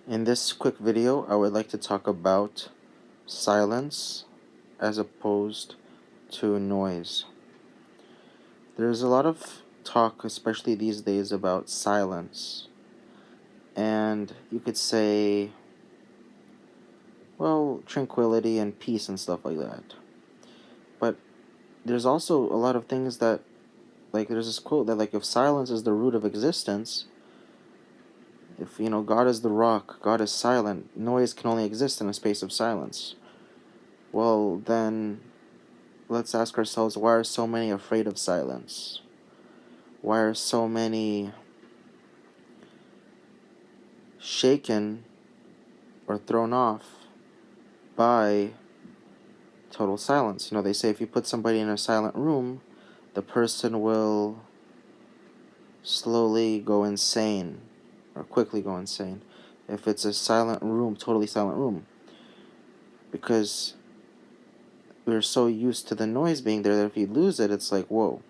In this quick video, I would like to talk about silence as opposed to noise. There's a lot of talk, especially these days, about silence. And you could say, well, tranquility and peace and stuff like that. But there's also a lot of things that, like, there's this quote that, like, if silence is the root of existence, if, God is the rock, God is silent, noise can only exist in a space of silence. Well, then let's ask ourselves, why are so many afraid of silence? Why are so many shaken or thrown off by total silence? They say if you put somebody in a silent room, the person will slowly go insane or quickly go insane if it's a silent room, totally silent room. Because we're so used to the noise being there that if you lose it, it's like, whoa.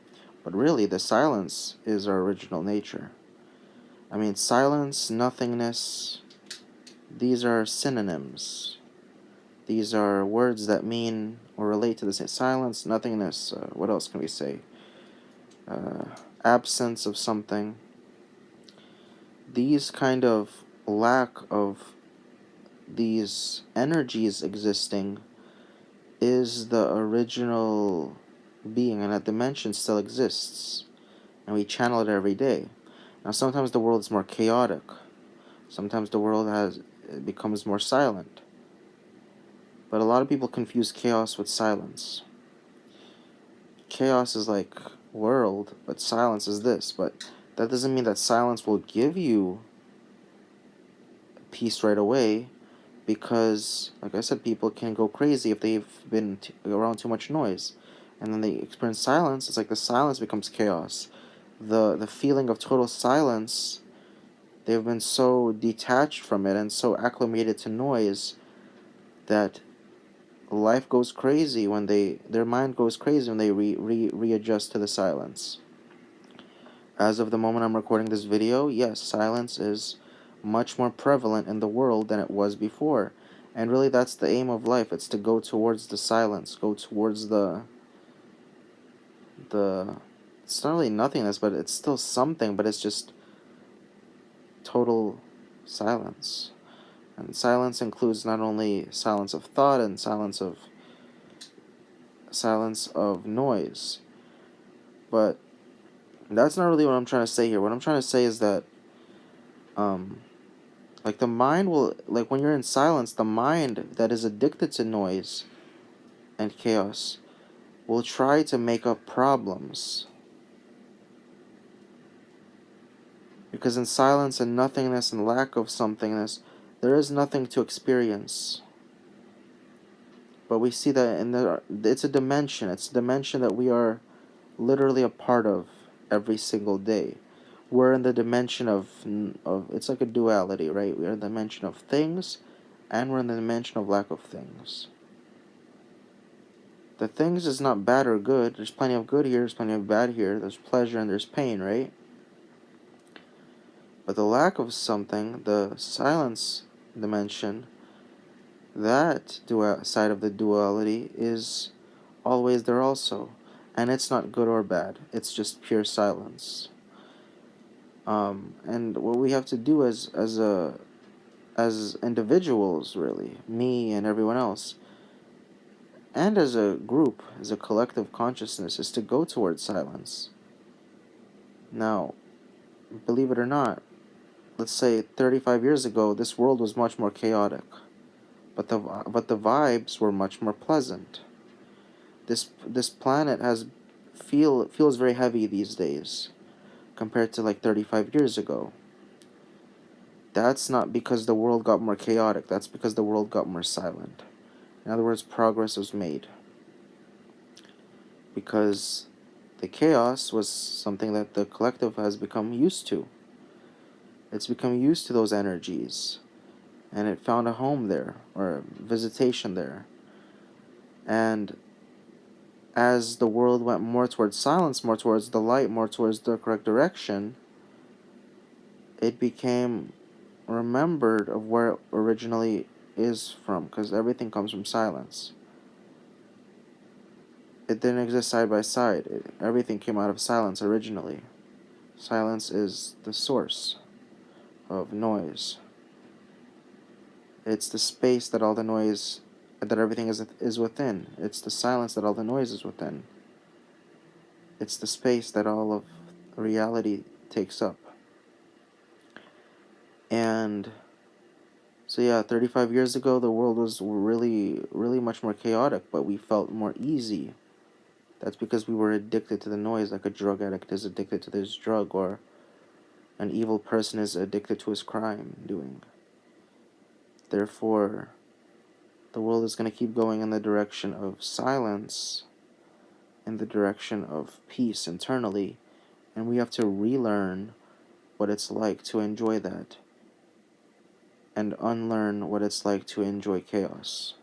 But really, the silence is our original nature. I mean, silence, nothingness, these are synonyms. These are words that mean or relate to the same. Silence, nothingness, what else can we say? Absence of something. These kind of lack of these energies existing is the original being, and that dimension still exists. And we channel it every day. Now, sometimes the world is more chaotic. Sometimes the world becomes more silent. But a lot of people confuse chaos with silence. Chaos is like world, but silence is this. But that doesn't mean that silence will give you peace right away, because, like I said, people can go crazy if they've been around too much noise. And then they experience silence. It's like the silence becomes chaos. The feeling of total silence, they've been so detached from it and so acclimated to noise that life goes crazy when their mind goes crazy when they readjust to the silence. As of the moment I'm recording this video, yes, silence is much more prevalent in the world than it was before. And really, that's the aim of life. It's to go towards the silence, go towards the it's not really nothingness, but it's still something, but it's just total silence. And silence includes not only silence of thought and silence of noise, but that's not really what I'm trying to say here. What I'm trying to say is that like the mind will, like when you're in silence, the mind that is addicted to noise and chaos will try to make up problems. Because in silence and nothingness and lack of somethingness, there is nothing to experience. But we see that it's a dimension. It's a dimension that we are literally a part of every single day. We're in the dimension of it's like a duality, right? We're in the dimension of things, and we're in the dimension of lack of things. The things is not bad or good. There's plenty of good here, there's plenty of bad here. There's pleasure and there's pain, right? But the lack of something, the silence dimension, that side of the duality is always there also. And it's not good or bad. It's just pure silence. And what we have to do as individuals, really, me and everyone else, and as a group, as a collective consciousness, is to go towards silence. Now, believe it or not, let's say 35 years ago, this world was much more chaotic, but the vibes were much more pleasant. This planet feels very heavy these days compared to like 35 years ago. That's not because the world got more chaotic. That's because the world got more silent. In other words, progress was made. Because the chaos was something that the collective has become used to. It's become used to those energies. And it found a home there, or visitation there. And as the world went more towards silence, more towards the light, more towards the correct direction, it became remembered of where it originally is from, because everything comes from silence. It didn't exist side by side. Everything came out of silence originally. Silence is the source of noise. It's the space that all the noise, that everything is within. It's the silence that all the noise is within. It's the space that all of reality takes up. And so yeah, 35 years ago, the world was really, really much more chaotic, but we felt more easy. That's because we were addicted to the noise, like a drug addict is addicted to this drug, or an evil person is addicted to his crime doing. Therefore, the world is going to keep going in the direction of silence, in the direction of peace internally, and we have to relearn what it's like to enjoy that, and unlearn what it's like to enjoy chaos.